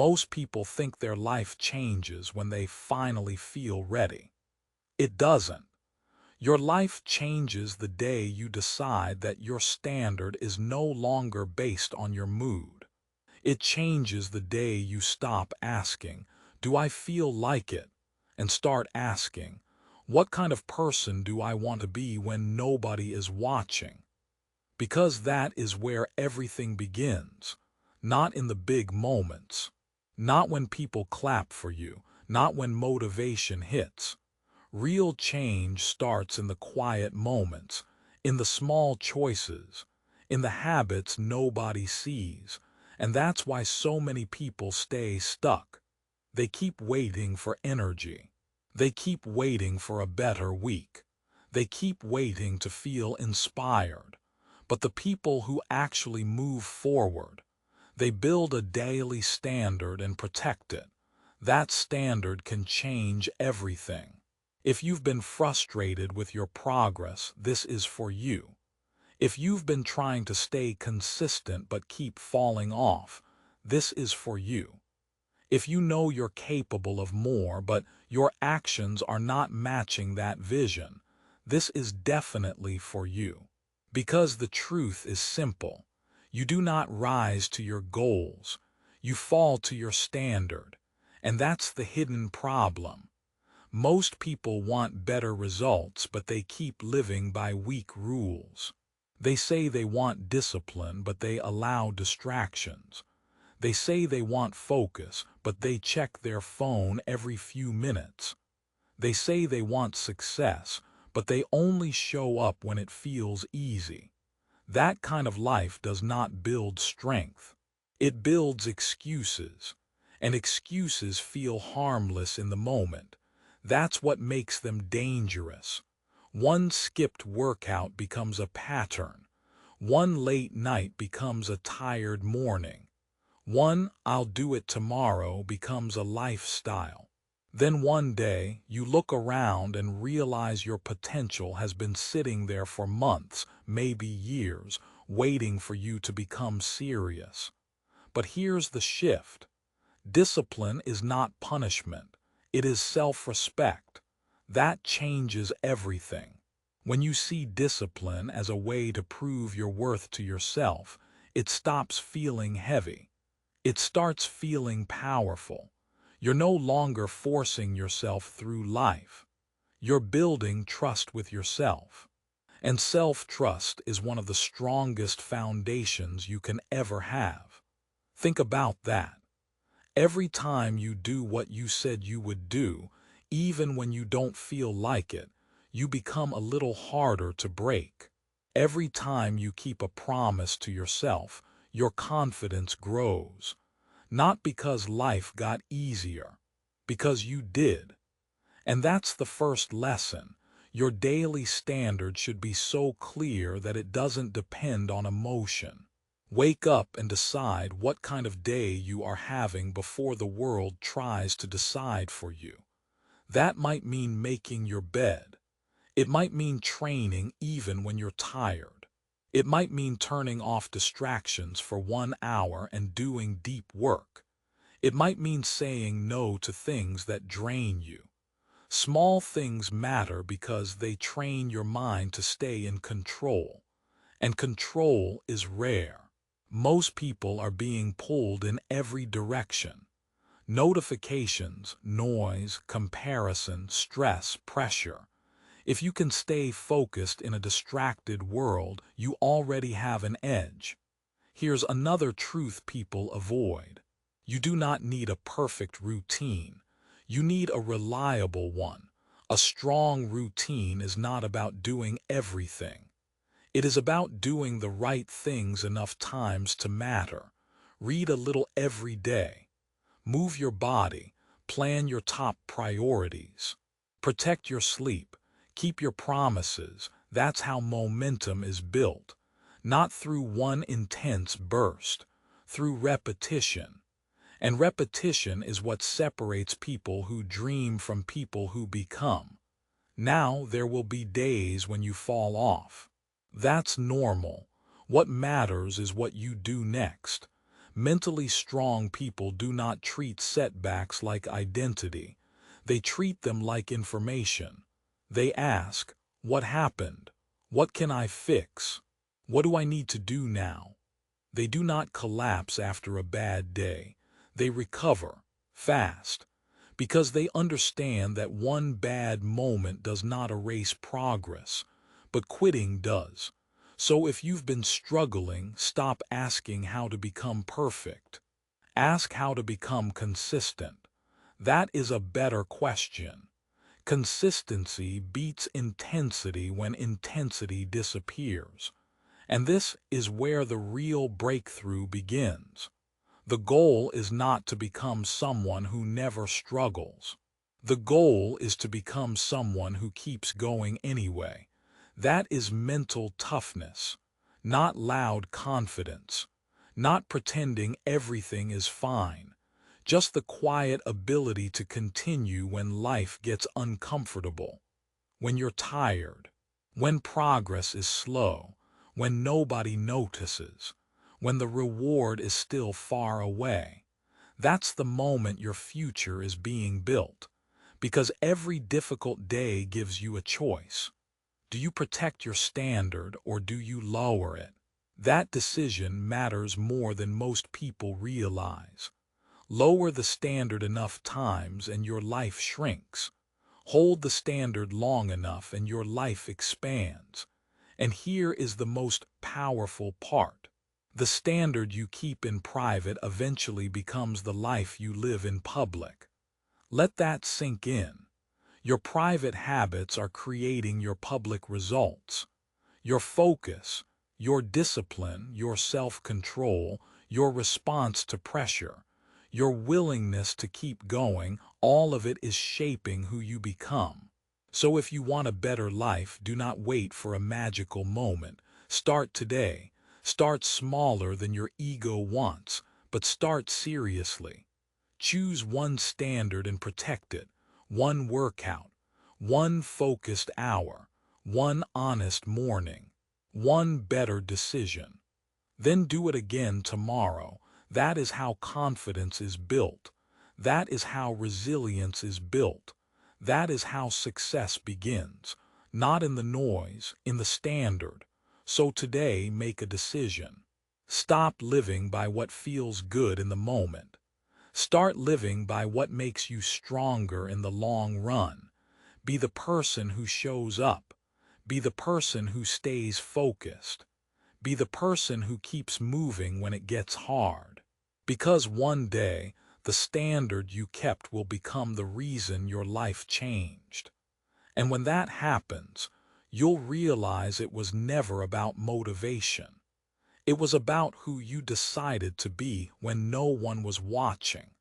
Most people think their life changes when they finally feel ready. It doesn't. Your life changes the day you decide that your standard is no longer based on your mood. It changes the day you stop asking, "Do I feel like it?" and start asking, "What kind of person do I want to be when nobody is watching?" Because that is where everything begins, not in the big moments, not when people clap for you, not when motivation hits. Real change starts in the quiet moments, in the small choices, in the habits nobody sees, and that's why so many people stay stuck. They keep waiting for energy. They keep waiting for a better week. They keep waiting to feel inspired. But the people who actually move forward, they build a daily standard and protect it. That standard can change everything. If you've been frustrated with your progress, this is for you. If you've been trying to stay consistent but keep falling off, this is for you. If you know you're capable of more but your actions are not matching that vision, this is definitely for you. Because the truth is simple. You do not rise to your goals. You fall to your standard. And that's the hidden problem. Most people want better results, but they keep living by weak rules. They say they want discipline, but they allow distractions. They say they want focus, but they check their phone every few minutes. They say they want success, but they only show up when it feels easy. That kind of life does not build strength. It builds excuses, and excuses feel harmless in the moment. That's what makes them dangerous. One skipped workout becomes a pattern. One late night becomes a tired morning. One "I'll do it tomorrow" becomes a lifestyle. Then one day, you look around and realize your potential has been sitting there for months, maybe years, waiting for you to become serious. But here's the shift. Discipline is not punishment. It is self-respect. That changes everything. When you see discipline as a way to prove your worth to yourself, it stops feeling heavy. It starts feeling powerful. You're no longer forcing yourself through life. You're building trust with yourself. And self-trust is one of the strongest foundations you can ever have. Think about that. Every time you do what you said you would do, even when you don't feel like it, you become a little harder to break. Every time you keep a promise to yourself, your confidence grows. Not because life got easier, because you did. And that's the first lesson. Your daily standard should be so clear that it doesn't depend on emotion. Wake up and decide what kind of day you are having before the world tries to decide for you. That might mean making your bed. It might mean training even when you're tired. It might mean turning off distractions for 1 hour and doing deep work. It might mean saying no to things that drain you. Small things matter because they train your mind to stay in control. And control is rare. Most people are being pulled in every direction. Notifications, noise, comparison, stress, pressure. If you can stay focused in a distracted world, you already have an edge. Here's another truth people avoid. You do not need a perfect routine. You need a reliable one. A strong routine is not about doing everything. It is about doing the right things enough times to matter. Read a little every day. Move your body. Plan your top priorities. Protect your sleep. Keep your promises. That's how momentum is built. Not through one intense burst, through repetition. And repetition is what separates people who dream from people who become. Now there will be days when you fall off. That's normal. What matters is what you do next. Mentally strong people do not treat setbacks like identity. They treat them like information. They ask, what happened? What can I fix? What do I need to do now? They do not collapse after a bad day. They recover fast because they understand that one bad moment does not erase progress, but quitting does. So if you've been struggling, stop asking how to become perfect. Ask how to become consistent. That is a better question. Consistency beats intensity when intensity disappears. And this is where the real breakthrough begins. The goal is not to become someone who never struggles. The goal is to become someone who keeps going anyway. That is mental toughness, not loud confidence, not pretending everything is fine, just the quiet ability to continue when life gets uncomfortable, when you're tired, when progress is slow, when nobody notices, when the reward is still far away. That's the moment your future is being built, because every difficult day gives you a choice. Do you protect your standard or do you lower it? That decision matters more than most people realize. Lower the standard enough times and your life shrinks. Hold the standard long enough and your life expands. And here is the most powerful part. The standard you keep in private eventually becomes the life you live in public. Let that sink in. Your private habits are creating your public results. Your focus, your discipline, your self-control, your response to pressure, your willingness to keep going, all of it is shaping who you become. So if you want a better life, do not wait for a magical moment. Start today. Start smaller than your ego wants, but start seriously. Choose one standard and protect it. One workout, one focused hour, one honest morning, one better decision. Then do it again tomorrow. That is how confidence is built. That is how resilience is built. That is how success begins. Not in the noise, in the standard. So today, make a decision. Stop living by what feels good in the moment. Start living by what makes you stronger in the long run. Be the person who shows up. Be the person who stays focused. Be the person who keeps moving when it gets hard. Because one day, the standard you kept will become the reason your life changed. And when that happens, you'll realize it was never about motivation. It was about who you decided to be when no one was watching.